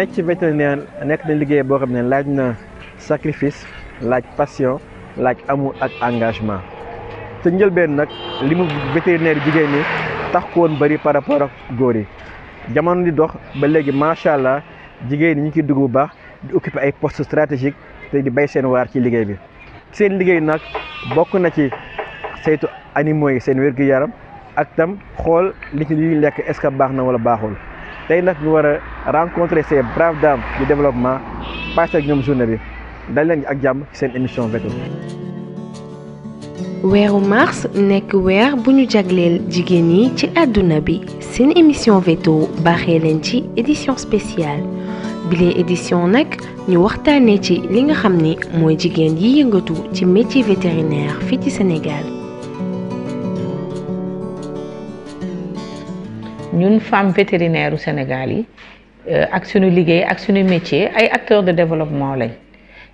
métier vétérinaire nekk na liggéey boo xam ne laaj na sacrifice laaj passion laaj amour ak engagement te njëlbeen nag li mu vétérinaire jigéen ñi tax ko woon bëri par rapport ak góor yi jamono di dox ba léegi macha allah jigéen ñi ñu ngi ciy dugg bu baax di occuper ay postes stratégiques te di bay seen waar ci liggéey bi seen liggéey nag bokk na ci saytu animaux yi seen wér-gu-yaram ak tam xool li ci ñuy lekk est-ce que baax na wala baaxul tey nag ñu war a rencontrer ces braves dames du développement passé ak ñoom journée bi dal leen ak jàmm ci seen émission Veto. weeru mars nekk weer bu ñu jagleel jigéen yi ci àdduna bi seen émission Veto baaxee leen ci édition spéciale bile édition nag ñu waxtaanee ci li nga xam ni mooy jigéen yi yëngatu ci métier vétérinaire fii ci Sénégal. ñun femmes vétérinaires u Sénégal yi ak suñu liggéey ak suñu métier ay acteurs de développement lañ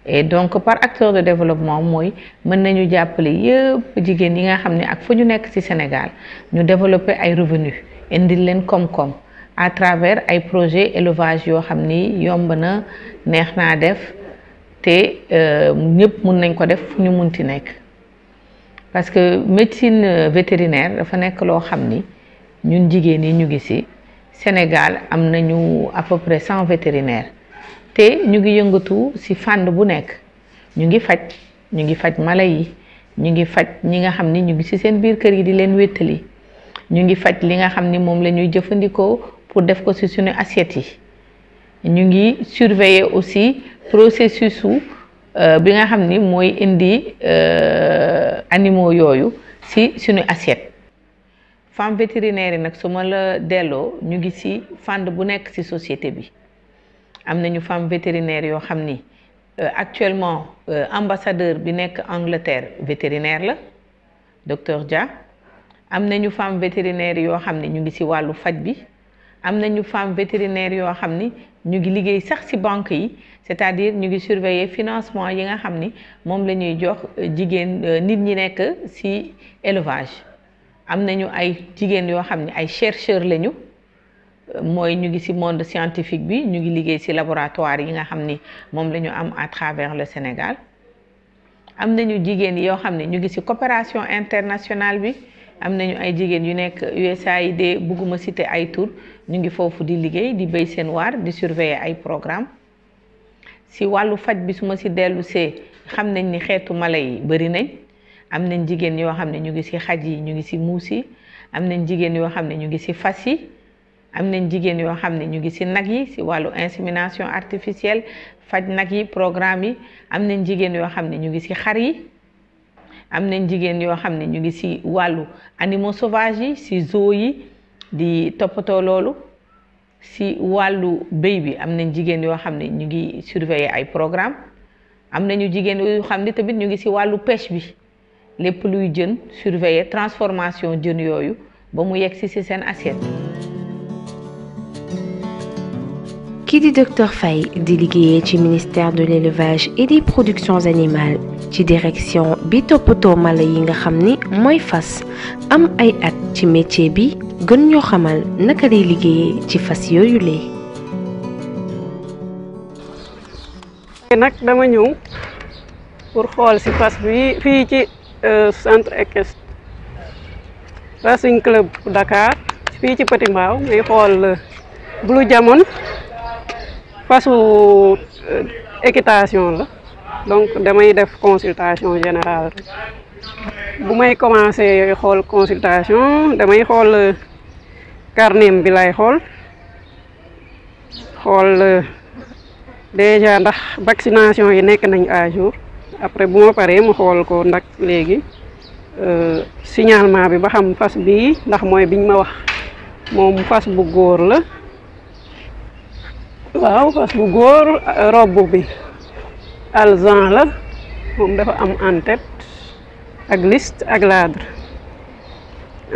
et donc par acteur de développement mooy mën nañu jàppale yëpp jigéen yi nga xam ne ak fu ñu nekk ci Sénégal ñu développer ay revenus indil leen koom-koom à travers ay projets élevage yoo xam ni yomb na neex naa def te ñëpp mun nañ ko def fu ñu munti nekk parce que médecine vétérinaire dafa nekk loo xam ni ñun jigéen yi ñu ngi ci Sénégal am nañu à peu près 100 vétérinaires te ñu ngi yëngatu ci fànn bu nekk ñu ngi faj mala yi ñu ngi faj ñi nga xam ni ñu ngi ci seen biir kër yi di leen wéttali ñu ngi faj li nga xam ni moom la ñuy jëfandikoo pour def ko ci suñu assiette yi ñu ngi surveiller aussi processus su bi nga xam ni mooy indi animaux yooyu ci suñu assiette. femme vétérinaire yi nag su ma la delloo ñu ngi ci fànn bu nekk ci société bi am nañu femme vétérinaire yoo xam ni actuellement ambassadeur bi nekk Angleterre vétérinaire la docteur Dia am nañu femme vétérinaire yoo xam ni ñu ngi ci wàllu faj bi am nañu femme vétérinaire yoo xam ni ñu ngi liggéey sax ci banque yi c'est-à-dire ñu ngi surveiller financement yi nga xam ni moom la ñuy jox jigéen nit ñi nekk ci élevage am nañu ay jigéen yoo xam ne ay chercheurs lañu mooy ñu ngi ci monde scientifique bi ñu ngi liggéey ci laboratoire yi nga xam ni moom la ñu am à travers le Sénégal am nañu jigéen yoo xam ne ñu ngi ci coopération internationale bi am nañu ay jigéen yu nekk USAID bugguma citer ay tur ñu ngi foofu di liggéey di béy seen waar di surveiller ay programme ci wàllu faj bi su ma ci dellu see xam nañ ni xeetu mala yi bari nañ am nañ jigéen yoo xam ne ñu ngi ci xaj yi ñu ngi ci muus yi am nañ jigéen yoo xam ne ñu ngi ci fas yi am nañ jigéen yoo xam ne ñu ngi ci nag yi ci wàllu insémination artificielle faj nag yi programme yi am nañ jigéen yoo xam ne ñu ngi ci xar yi am nañ jigéen yoo xam ne ñu ngi ci wàllu animaux sauvages yi ci zoo yi di toppatoo loolu ci wàllu béy bi am nañ jigéen yoo xam ne ñu ngi surveiller ay programme am nañu jigéen yoo xam ne tamit ñu ngi ci wàllu pêche bi lépp luy jën surveiller transformation jën yooyu ba mu yegg ci seen assiette. kii di docteur Faye di liggéeyee ci ministère de l'élevage et des productions animales ci direction bi toppatoo mala yi nga xam ni mooy fas am ay at ci métier bi gën ñoo xamal naka lay liggéeyee ci fas yooyu lee. nag dama ñëw pour xool ci fas bi fii ci centre équestre Racing Club Dakar fii ci Petit Mbao may xool Blue Diamond fasu équitation la donc damay def consultation générale bu may commencer xool consultation damay xool carnet bi lay xool déjà ndax vaccination yi nekk nañ à jour après bu ma paree mu xool ko ndax léegi signalement bi ba xam fas bii ndax mooy biñ ma wax moom fas bu góor la waaw fas bu góor robe bi alzan la moom dafa am en-tête ak liste ak ladre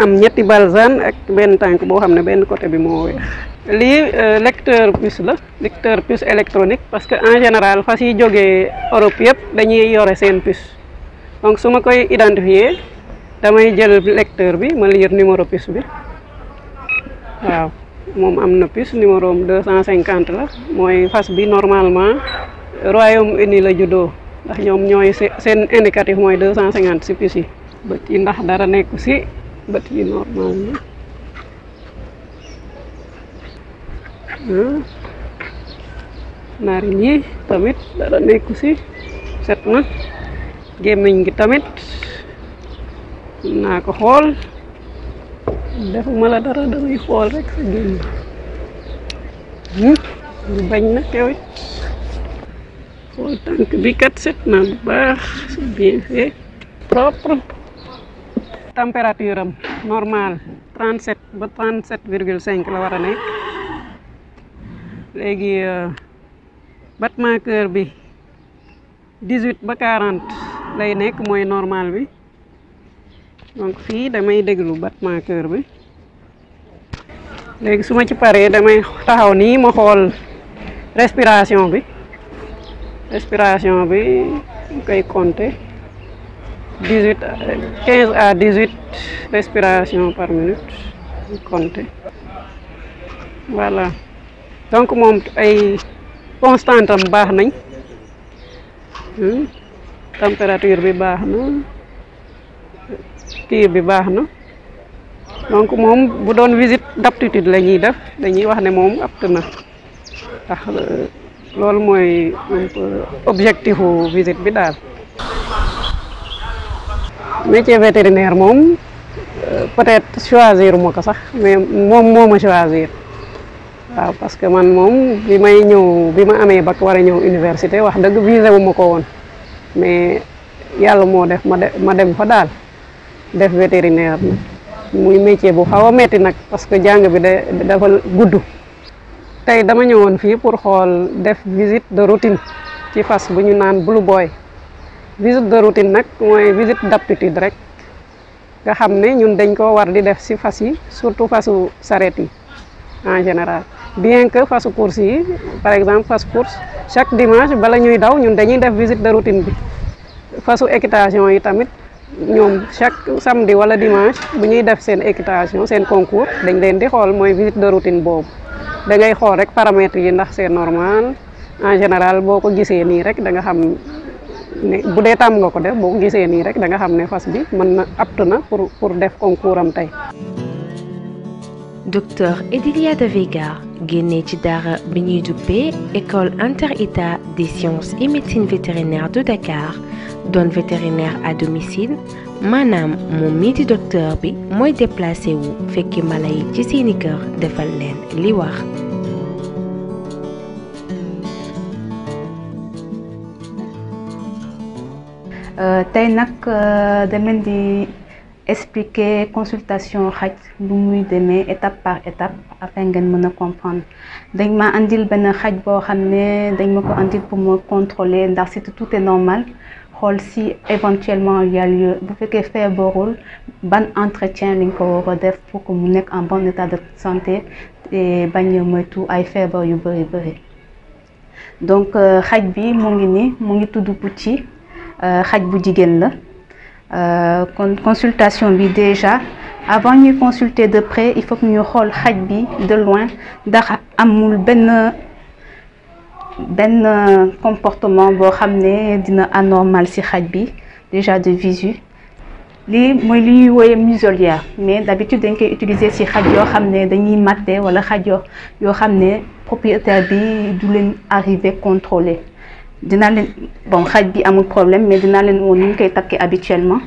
am ñetti balzan ak benn tànk boo xam ne benn côté bi moo weex lii lecteur puce la lecteur puce électronique parce que en général fas yi jógee Europe yëpp dañuy yore seen puce donc su ma koy identifier damay jël lecteur bi ma lire numéro puce bi waaw moom am na puce numéro am 250 la mooy fas bi normalement Royaume-Uni la juddoo ndax ñoom ñooy seen indicatif mooy 250 si puce yi. bët yi ndax dara nekku si bët yi normal na nariñ yi tamit dara nekku si set na gémmiñ gi tamit naa ko xool defuma la dara damay xool rek sa gémmiñ lu bañ na kewit xool tànk bi kat set na bu baax c'est bien fait propre. température am normal 37 ba 37,5 la war a nekk léegi battement cœur bi 18 ba 40 lay nekk mooy normal bi donc fii damay déglu battement cœur bi léegi su ma ci paree damay taxaw nii ma xool respiration bi koy compter 15 à 18 respirations par minute compter voilà donc moom ay constante am baax nañ température bi baax na kii bi baax na donc moom bu doon visite d'aptitude la ñuy def dañuy wax ne moom apte na ndax loolu mooy objectifu visite bi daal. métier vétérinaire moom peut-être choisir ma ko sax mais moom moo ma choisir waaw parce que man moom bi ma amee bac war a ñëw université wax dëgg visé wu ma ko woon mais yàlla moo def ma dem fa daal def vétérinaire nag muy métier bu xaw a metti nag parce que jàng bi dafa gudd. tey dama ñëwoon fii pour xool def visite de routine ci fas bu ñu naan Blue Boy. visite de routine nag mooy visite d'aptitude rek nga xam ne ñun dañ ko war di def ci fas yi surtout fasu saret yi en général bien que fasu course yi par exemple fas course chaque dimanche bala ñuy daw ñun dañuy def visite de routine bi fasu équitation yi tamit ñoom chaque samedi wala dimanche bu ñuy def seen équitation seen concours dañ leen di xool mooy visite de routine boobu da ngay xool rek paramètres yi ndax c'est normal en général boo ko gisee nii rek da nga xam bu dee tàmm nga ko def boo ko gisee nii rek da nga xam ne fas bi mën na apte na pour def concours am tey. Docteur Edilia de Vega génnee ci daara bi ñuy duppee école inter-état des sciences et médecine vétérinaire de Dakar doon vétérinaire à domicile maanaam moom mii di docteur bi mooy déplacé wu fekki mala yi ci seeni kër defal leen li wax. tey nag dama leen di expliquer consultation xaj lu muy demee étape par étape afin ngeen mën a comprendre dañ ma andil benn xaj boo xam ne dañ ma ko andil pour me contrôler ndax si tout est normal xool si éventuellement il y a lieu bu fekkee feebarul ban entretien lañ ko war a def pour que mu nekk en bon état de santé et bañ a moytu ay feebar yu bëri donc xaj bi mu ngi nii mu ngi tudd Pucci xaj bu jigéen la consultation bi déjà avant ñuy consulter de près il faut que ñu xool xaj bi de loin ndax amul benn comportement boo xam ne dina anormal ci xaj bi déjà de visu lii mooy li ñuy wooyee muselière mais d'habitude dañ koy utiliser ci xaj yoo xam ne dañuy matte wala xaj yoo xam ne propriétaire bi du leen arrivé contrôler dinaa leen bon xaj bi amul problème mais dinaa leen woon ni ñu koy takkee habituellement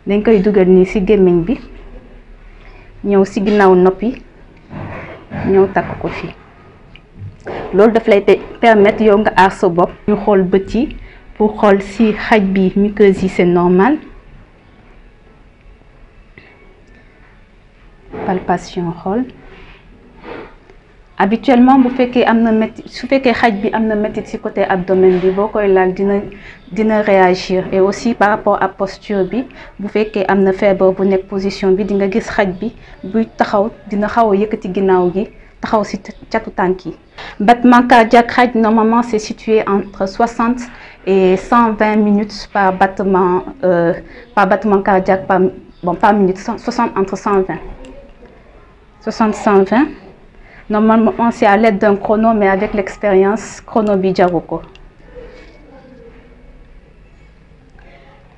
dañ koy dugal nii ci gémmiñ bi ñëw ci ginnaaw noppi ñëw takk ko fii loolu daf lay permettre yow nga aar sa bopp. ñu xool bët yi pour xool ci xaj bi muqueuse yi c'est normal palpation xool habituellement bu fekkee am na métti su fekkee xaj bi am na métti ci côté abdomen bi boo koy laal dina réagir et aussi par rapport à posture bi bu fekkee am na feebar bu nekk position bi di nga gis xaj bi buy taxaw dina xaw a yëkkati ginnaaw gi taxaw ci catu tànk yi. battement cardiaque xaj normalement c'est situé entre 60 et 120 minutes par battement cardiaque par minute 60 entre 120 60 120 Normalement c'est à l'aide d'un chrono, mais avec l'expérience chrono bi jaru ko.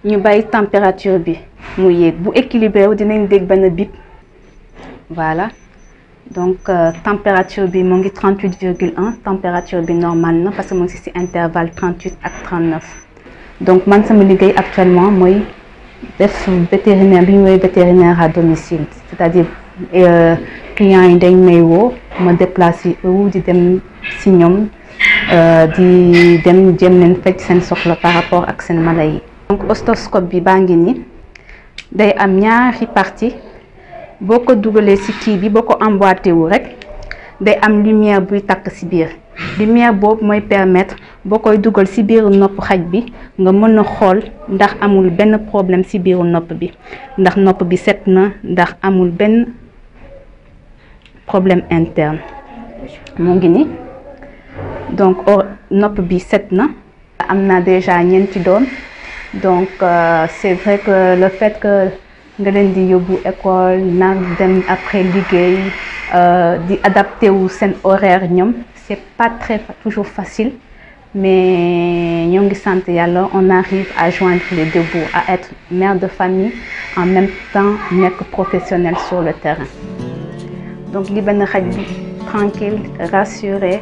Ñu bàyyi température bi mu yéeg bu équilibré wu dinañ dégg benn bip. Voilà. Donc température bi mu ngi 38,1, température bi normale na parce que mu ngi ci intervalle 38 ak 39. Donc man sama liggéey actuellement mooy def vétérinaire bi ñu woowee vétérinaire à domicile, c'est-à-dire clients yi dañ may woo ma déplacé wu di dem ci ñoom di dem jéem leen faj seen soxla par rapport ak seen mala yi. Donc ostoscope bi baa ngi ni day am ñaari partie. Boo ko dugalee ci kii bi boo ko emboîté wu rek day am lumière buy takk ci biir lumière boobu mooy permettre boo koy dugal ci biiru nopp xaj bi nga mën a xool ndax amul benn problème ci biiru nopp bi ndax nopp bi set na ndax amul benn problème interne mu ngi ni donc nopp bi set na am na déjà ñeenti doom donc c'est vrai que le fait que nga leen di yóbbu école nar dem après liggéey di adapté wu seen horaire ñoom c'est pas toujours facile mais ñoo ngi sant yàlla on arrive à joindre les deux bouts, à être mère de famille en même temps nekk professionnel sur le terrain. Donc li benn xaj bi tranquille, rassuré.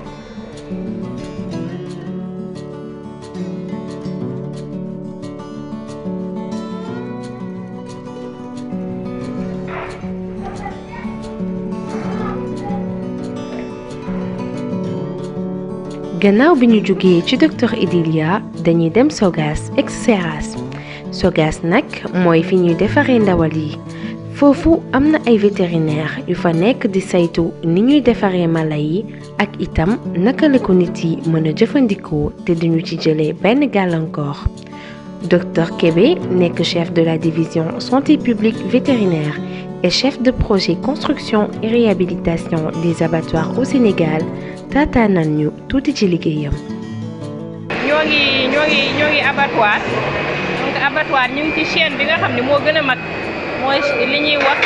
gannaaw bi ñu jógee ci docteur Idilia dañuy dem Sogas ex-Seras Sogas nag mooy fi ñuy defaree ndawal yi foofu am na ay vétérinaire yu fa nekk di saytu ni ñuy defaree mala yi ak itam naka la ko nit yi mën a jëfandikoo te duñu ci jëlee benn gàllankoor. Docteur Kébé nekk chef de la division santé publique vétérinaire et chef de projet construction et réhabilitation des abattoirs au Sénégal taataanal ñu tuuti ci liggéeyam. ñoo ngi abattoir donc abattoir ñu ngi ci chaîne bi nga xam ne moo gën a mag mooy li ñuy wax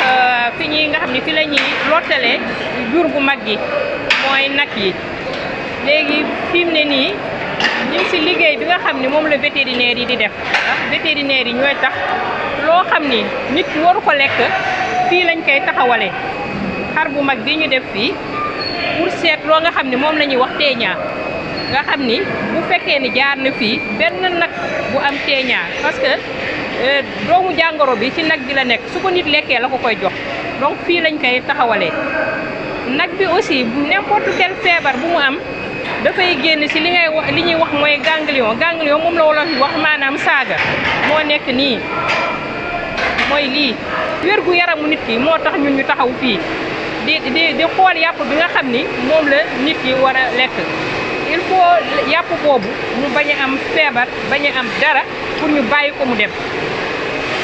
fi ñuy nga xam ne fi la ñuy lottalee jur gu mag gi mooy nag yi léegi fi mu ne nii ñu ngi si liggéey bi nga xam ne moom la vétérinaire yi di def vétérinaire yi ñooy tax loo xam ni nit waru ko lekk fii lañ koy taxawalee xar bu mag bi ñu def fii pour seet loo nga xam ne moom la ñuy wax teeñaa nga xam ni bu fekkee ni jaar na fii benn nag bu am teeñaa parce que doomu jàngoro bi ci nag bi la nekk su ko nit lekkee la ko koy jox donc fii lañ koy taxawalee nag bi aussi n'importe quel feebar bu mu am dafay génn ci li ñuy wax mooy ganglion moom la wolof wax maanaam saaga moo nekk nii mooy lii wérgu yaramu nit ki moo tax ñun ñu taxaw fii di xool yàpp bi nga xam ni moom la nit ki war a lekk il faut yàpp boobu mu bañ a am feebar bañ a am dara pour ñu bàyyi ko mu dem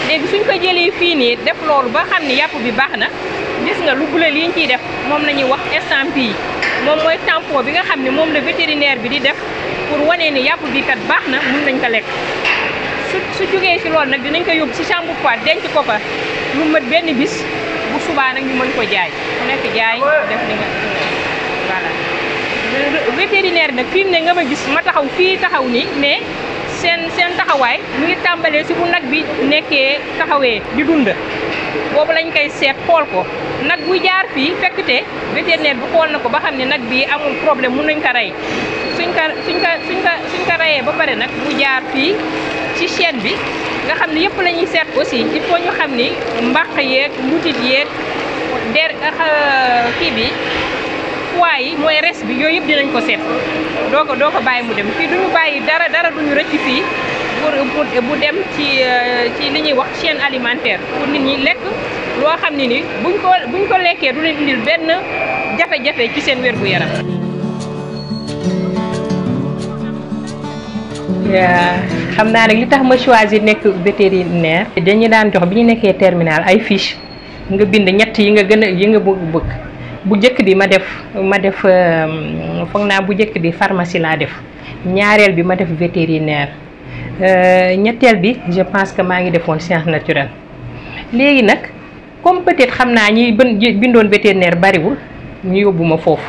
léegi suñ ko jëlee fii nii def loolu ba xam ni yàpp bi baax na gis nga lu bule li ñu ciy def moom la ñuy wax estampille moom mooy tampon bi nga xam ne moom la vétérinaire bi di def pour wane ni yàpp bi kat baax na mun nañ ko lekk su jógee ci loolu nag dinañ ko yóbbu ci chambre froide denc ko fa lu mat benn bis bu subaa nag ñu mën ko jaay ku nekk jaay def li nga voilà vétérinaire nag fi mu ne nga ma gis ma taxaw fii taxaw ni mais seen taxawaay mu ngi tàmbalee ci bu nag bi nekkee taxawee di dund boobu lañ koy seet xool ko nag bu jaar fii fekkte vétérinaire bi xool na ko ba xam ne nag bi amul problème mun nañ ko rey suñ ko reyee ba pare nag bu jaar fii ci chaîne bi nga xam ne yëpp la ñuy seet aussi il faut ñu xam ni mbaq yeeg mbutit yeeg der kii bi foie yi mooy res bi yooyu yëpp dinañ ko seet doo ko bàyyi mu dem fii duñu bàyyi dara duñu rëcc fii bu dem ci li ñuy wax chaîne alimentaire pour nit ñi lekk loo xam ne ni buñ ko lekkee du leen indil benn jafe-jafe ci seen wér-gu-yaram. xam naa nag li tax ma choisir nekk vétérinaire dañu daan jox bi ñu nekkee terminal ay fiche nga bind ñett yi nga bëgg bu njëkk bi ma def foog naa bu njëkk bi pharmacie laa def ñaareel bi ma def vétérinaire ñetteel bi je pense que maa ngi defoon science naturelle léegi nag comme peut-être xam naa ñi bindoon vétérinaire bariwul ñu yóbbu ma foofu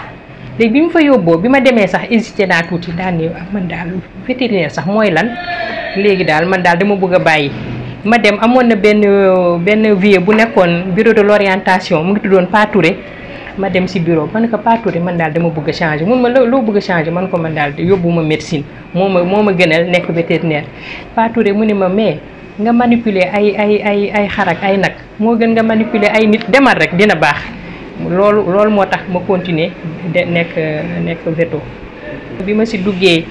léegi bi mu fa yóbboo bi ma demee sax hésité naa tuuti daal ni man daal vétérinaire sax mooy lan léegi daal man daal dama bëgg a bàyyi ma dem amoon na benn vieux bu nekkoon bureau de l'orientation mu ngi tuddoon Pa Touré ma dem si bureau ma ne ko Pa Touré man daal dama bëgg a changer mun ma loo bëgg a changer man ko man daal yóbbu ma médecine moo ma gënal nekk vétérinaire Pa Touré mu ne ma mais nga manipuler ay xar ak ay nag moo gën nga manipuler ay nit demal rek dina baax loolu moo tax ma continuer de nekk veto bi ma si duggee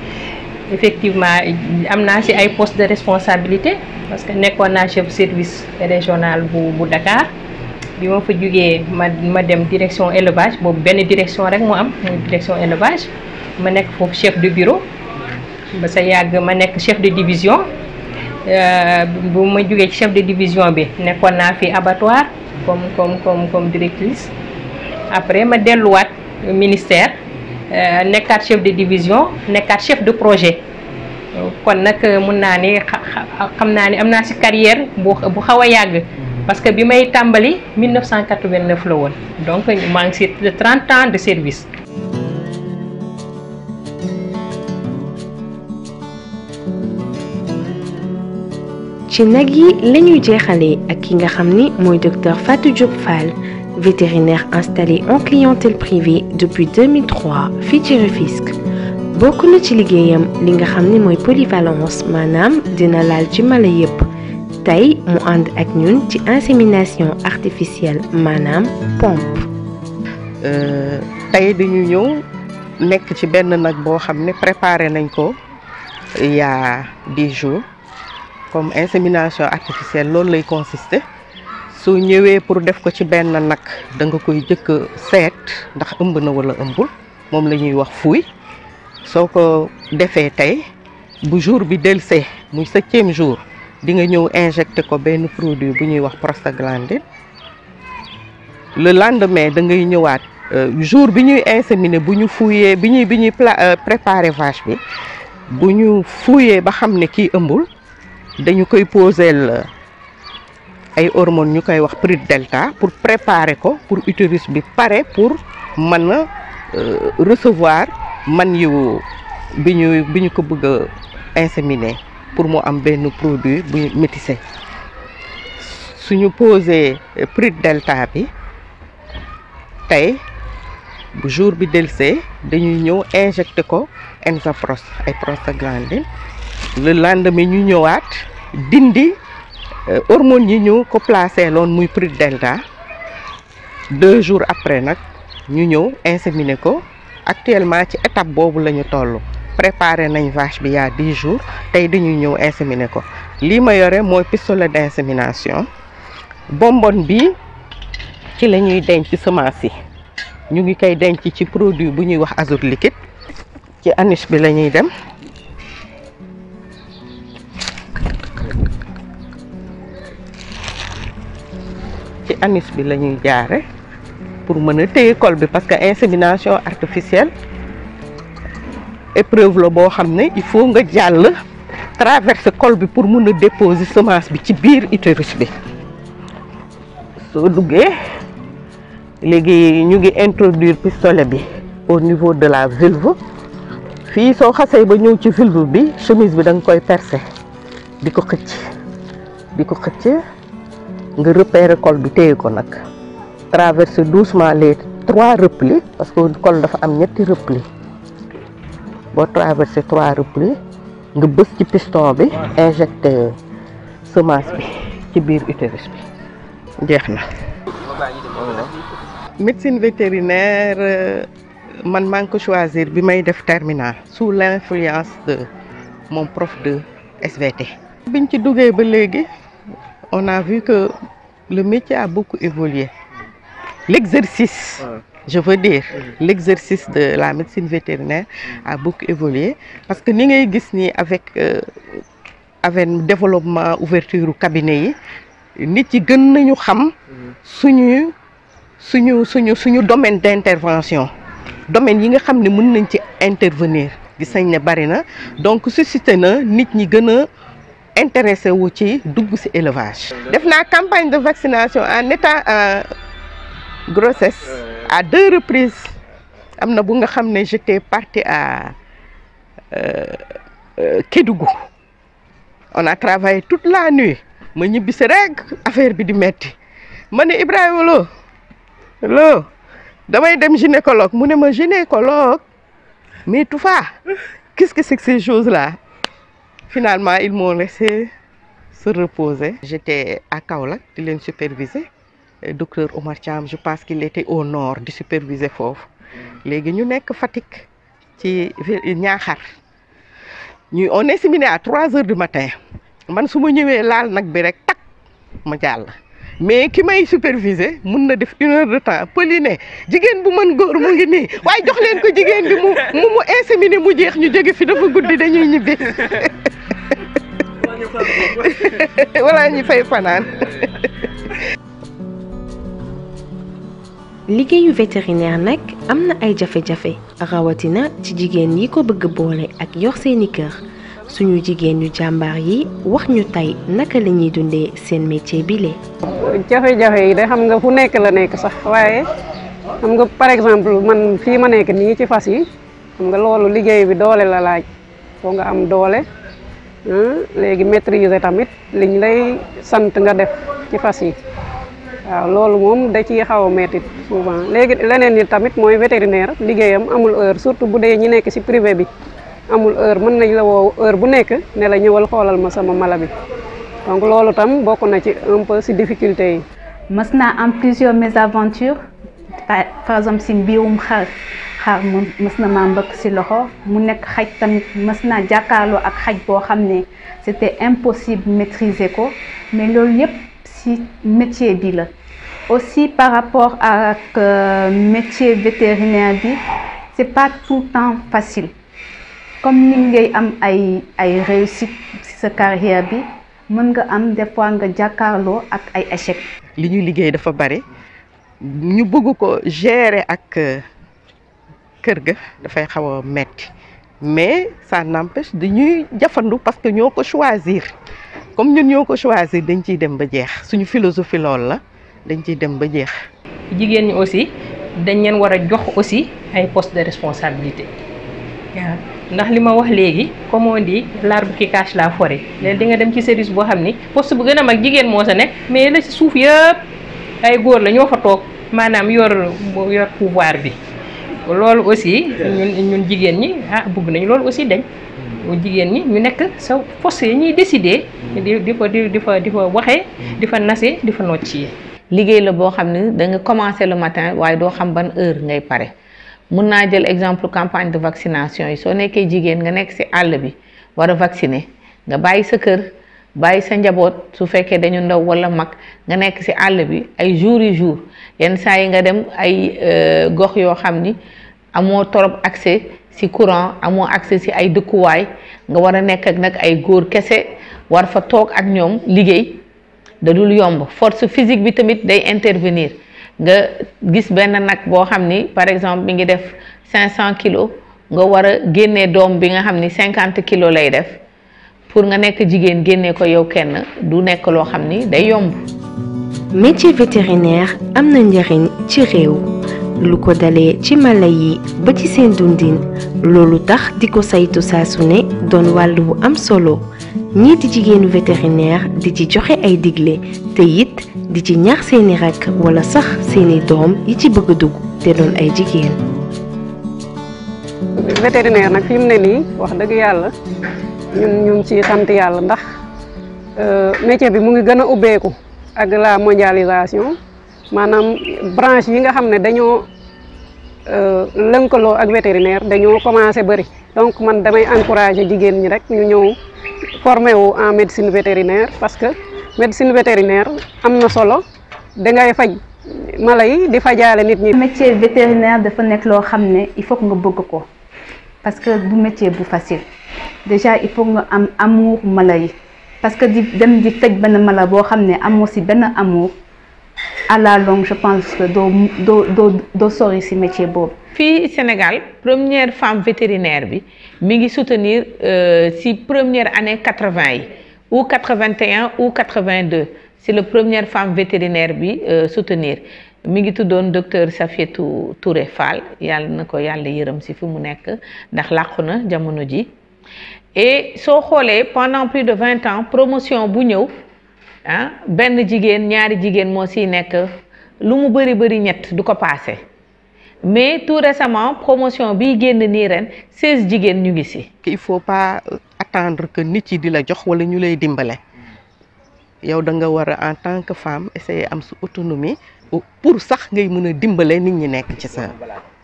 effectivement am naa si ay poste de responsabilité parce que nekkoon naa chef service régional bu Dakar bi ma fa jugee ma dem direction élevage boobu benn direction rek moo am muy direction élevage ma nekk foofu chef de bureau ba sa yàgg ma nekk chef de division bu ma jugee ci chef de division bi nekkoon naa fi abattoir comme directrice après ma delluwaat ministère nekkaat chef de division nekkaat chef de projet kon nag mun naa ni xam naa ni am naa si carrière bu xaw a yàgg parce que bi may tàmbali 1989 la woon donc maa ngi si 30 ans de service. ci nag yi la ñuy jeexalee ak ki nga xam ni mooy docteur Fatou Diop Fall vétérinaire installé en clientèle privée depuis 2003 fii ci Rufisque bokk na ci liggéeyam li nga xam ni mooy polyvalence maanaam dina laal ci mala yépp tey mu ànd ak ñun ci insémination artificielle maanaam pompe. tey dañu ñëw nekk ci benn nag boo xam ne préparé nañ ko il y a 10 jours comme insémination artificielle loolu lay consister soo ñëwee pour def ko ci benn nag da nga koy jëkk seet ndax ëmb na wala ëmbul moom la ñuy wax fuuy soo ko defee tey bu jour bi delsee muy 7e jour di nga ñëw injecté ko benn produit bu ñuy wax prostaglandine le lendemain da ngay ñëwaat jour bi ñuy inséminer bu ñu fuuyee bi ñuy préparer vache bi bu ñu fuuyee ba xam ne kii ëmbul dañu koy poser ay hormones ñu koy wax prix delta pour préparer ko pour utérus bi pare pour mën a recevoir man yu bi ñu ko bëgg a inséminer pour mu am benn produit bu métissé suñu posé prix delta bi tey bu jour bi delsee dañuy ñëw injecté ko enzaprost ay prostaglandine le lendemain ñu ñëwaat dindi hormones yi ñu ko placé loon muy prix delta 2 jours après nag ñu ñëw inséminer ko actuellement ci étape boobu la ñu toll préparé nañ vache bi il y a 10 jours tey dañuy ñëw inséminer ko lii ma yore mooy pistolet d'insémination bonbonne bi ci la ñuy denc semence yi ñu ngi koy denc ci produit bu ñuy wax azote liquide ci aniche bi la ñuy dem ci anis bi la ñuy jaare pour mën a téye col bi parce que insémination artificielle épreuve la boo xam ne il faut nga jàll traverser col bi pour mun a déposer semence bi ci biir utérus bi soo duggee léegi ñu ngi introduire pistolet bi au niveau de la vulve fii soo xasee ba ñëw ci vulve bi chemise bi da nga koy percer di ko xëcc nga repérer col bi téye ko nag traverser doucement les 3 replis parce que col dafa am ñetti replis boo traverser 3 replis nga bës ci piston bi injecté semence bi ci biir utérus bi jeex na. médecine vétérinaire man maa ngi ko choisir bi may def terminale sous l'influence de mon prof de SVT. biñ ci duggee ba léegi on a vu que le métier a beaucoup évolué. L'exercice, je veux dire, l'exercice de la médecine vétérinaire a beaucoup évolué parce que ni ngay gis ni avec développement ouverture cabinet yi nit yi gën nañu xam suñu domaine d'intervention domaine yi nga xam ne mën nañ ci intervenir gis nañ ne bari na donc suscité na nit ñi gën a intéressé wu ci dugg ci élevage. def naa campagne de vaccination en état grossesse à 2 reprises. am na bu nga xam ne j'étais partie à Kédougou. On a travaillé toute la nuit. ma ñibbisi rek affaire bi di metti ma ne Ibrahima Lo damay dem gynécologue mu ne ma gynécologue mais Toufa qu'est-ce que c'est que ces choses-là? Finalement ils m'ont laissé se reposer. J'étais à Kaolack di leen superviser. Docteur Omar Thiam, je pense qu'il était au nord di superviser foofu léegi ñu nekk Fatick ci Niakhar ñu on inséminé à 3 heures du matin man su ma ñëwee laal nag bi rek tak ma jàll mais ki may superviser mun na def 1 heure de temps pëli ne jigéen bu mën góor mu ngi nii waaye jox leen ko jigéen bi mu inséminé mu jeex ñu jóge fi dafa guddi dañuy ñibbi wala ñu fay fanaan. liggéeyu vétérinaire nag am na ay jafe-jafe rawatina ci jigéen yi ko bëgg boole ak yor seeni kër suñu jigéen yu jàmbaar yi wax ñu tey naka la ñuy dundee seen métier bile. jafe-jafe yi de xam nga fu nekk la nekk sax waaye xam nga par exemple man fii ma nekk nii ci fas yi xam nga loolu liggéey bi doole la laaj foo nga am doole léegi maîtriser tamit liñ lay sant nga def ci fas yi. waaw loolu moom da ciy xaw a metti souvent léegi leneen ni tamit mooy vétérinaire liggéeyam amul heure surtout bu dee ñi nekk ci privé bi amul heure mën nañ la woo heure bu nekk ne la ñëwal xoolal ma sama mala bi donc loolu tam bokk na ci un peu ci difficulté yi. mës naa am plusieurs mésaventures par exemple ci mbirum xar mës na maa mbëkk ci loxo mu nekk xaj tamit mës naa jàkkaarloo ak xaj boo xam ne c'était impossible maîtriser ko mais loolu yépp ci métier bi la. Aussi par rapport ak métier vétérinaire bi c'est pas tout le temps facile comme ni ngay am ay réussite ci sa carrière bi mën nga am des fois nga jàkkaarloo ak ay échec. li ñuy liggéey dafa bari ñu bëgg ko gérer ak kër ga dafay xaw a metti mais ça n'empêche dañuy jafandu parce que ñoo ko choisir comme ñun ñoo ko choisir dañ ciy dem ba jeex suñu philosophie lool la. dañ ciy dem ba jeex. jigéen ñi aussi dañ leen war a jox aussi ay postes de responsabilité waaw ndax li ma wax léegi comme on dit l'arbre qui cache la forêt léegi di nga dem ci service boo xam ni poste bu gën a mag jigéen moo sa nekk mais la ci suuf yëpp ay góor la ñoo fa toog maanaam yor pouvoir bi loolu aussi ñun jigéen ñi bëgg nañu loolu aussi dañ jigéen ñi ñu nekk sa poste yi ñuy décider di fa waxee di fa nasee di fa noccee. liggéey la boo xam ne da nga commencer le matin waaye doo xam ban heure ngay pare mun naa jël exemple campagne de vaccination yi soo nekkee jigéen nga nekk ci àll bi war a vacciner nga bàyyi sa kër bàyyi sa njaboot su fekkee dañu ndaw walla mag nga nekk ci àll bi ay jours yi jours yenn saa yi nga dem ay gox yoo xam ni amoo trop accès ci courant amoo accès ci ay dëkkuwaay nga war a nekk ak nag ay góor kese war fa toog ak ñoom liggéey. da dul yomb force physique bi tamit day intervenir nga gis benn nag boo xam ni par exemple mi ngi def 500 kilos nga war a génnee doom bi nga xam ni 50 kilos lay def pour nga nekk jigéen génnee ko yow kenn du nekk loo xam ni day yomb. métier vétérinaire am na njariñ ci réew lu ko dalee ci mala yi ba ci seen dundin loolu tax di ko saytu saa su ne doon wàll bu am solo. ñii di jigéenu vétérinaire di ci joxe ay digle te it di ci ñaax seeni rakk wala sax seeni doom yi ci bëgg a dugg te doon ay jigéen. vétérinaire nag fi mu ne nii wax dëgg yàlla ñu ngi ci sant yàlla ndax métier bi mu ngi gën a ubbeeku ak la mondialisation maanaam branche yi nga xam ne dañoo lënkaloo ak vétérinaire dañoo commencé bëri donc man damay encourager jigéen ñi rek ñu ñëw. formé wu en médecine vétérinaire parce que médecine vétérinaire am na solo dangay faj mala yi di fajaale nit ñi. métier vétérinaire dafa nekk loo xam ne il faut que nga bëgg ko parce que du métier bu facile déjà il faut nga am amour mala yi parce que di dem di faj benn mala boo xam ne amoo ci benn amour à la longue je pense que doo sori ci métier boobu. fii Sénégal première femme vétérinaire bi mi ngi soutenir ci première année 80 yi ou 81 ou 82 c'est la première femme vétérinaire bi soutenir mi ngi tuddoon docteur Safietou Touré Fall yàlla na ko yàlla yërëm si fi mu nekk ndax làqu na jamono ji. Et soo xoolee pendant plus de 20 ans promotion bu ñëw ah benn jigéen ñaari jigéen moo siy nekk lu mu bëri ñett du ko passé mais tout récemment promotion bi génn nii ren 16 jigéen ñu ngi si. il faut pas attendre que nit yi di la jox wala ñu lay dimbale yow da nga war a en tant que femme essayer am sa autonomie pour sax ngay mën a dimbale nit ñi nekk ci sa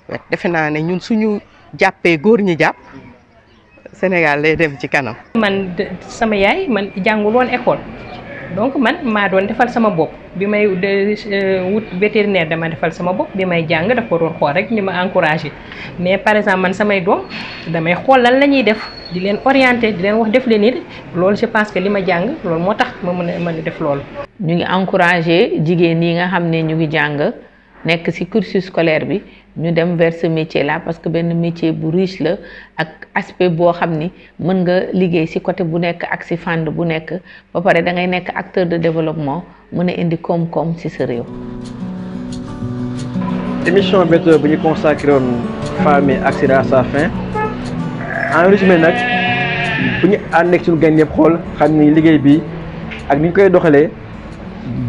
wet. defe naa ne ñun suñu jàppee góor ñi jàpp Sénégal lay dem ci kanam. man sama yaay man jàngul woon école donc man maa doon defal sama bopp bi may wut vétérinaire dama defal sama bopp bi may jàng dafa ko doon xool rek ni ma encouragé mais par exemple man samay doom damay xool lan la ñuy def di leen orienté di leen wax def leen nii loolu je pense que li ma jàng loolu moo tax ma mën a def loolu. ñu ngi encouragé jigéen yi nga xam ne ñu ngi jàng nekk ci cursus scolaire bi ñu dem vers ce métier là parce que benn métier bu riche la ak aspect boo xam ni mën nga liggéey ci côté bu nekk ak ci fànn bu nekk ba pare da ngay nekk acteur de développement mën a indi koom-koom ci sa réew. émission Veto bi ñu consacré woon femmes yi accède à sa fin en résumé nag bu ñu ànd ak suñu gan yëpp xool xam ni liggéey bi ak ni ñu koy doxalee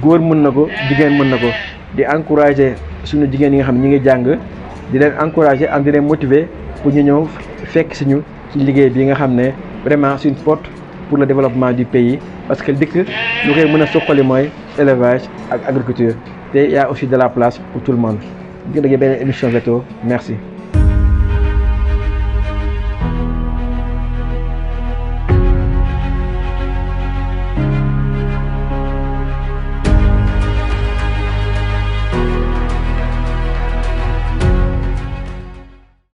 góor mën na ko jigéen mën na ko di encourager suñu jigéen yi nga xam ne ñi ngi jàng di leen encourager am di leen motiver pour ñu ñëw fekk si ñu ci liggéey bi nga xam ne vraiment c'est une porte pour le développement du pays parce que dëkk lu koy mën a suqali mooy élevage ak agriculture te y a aussi de la place pour tout le monde. di nga beneen émission Veto merci.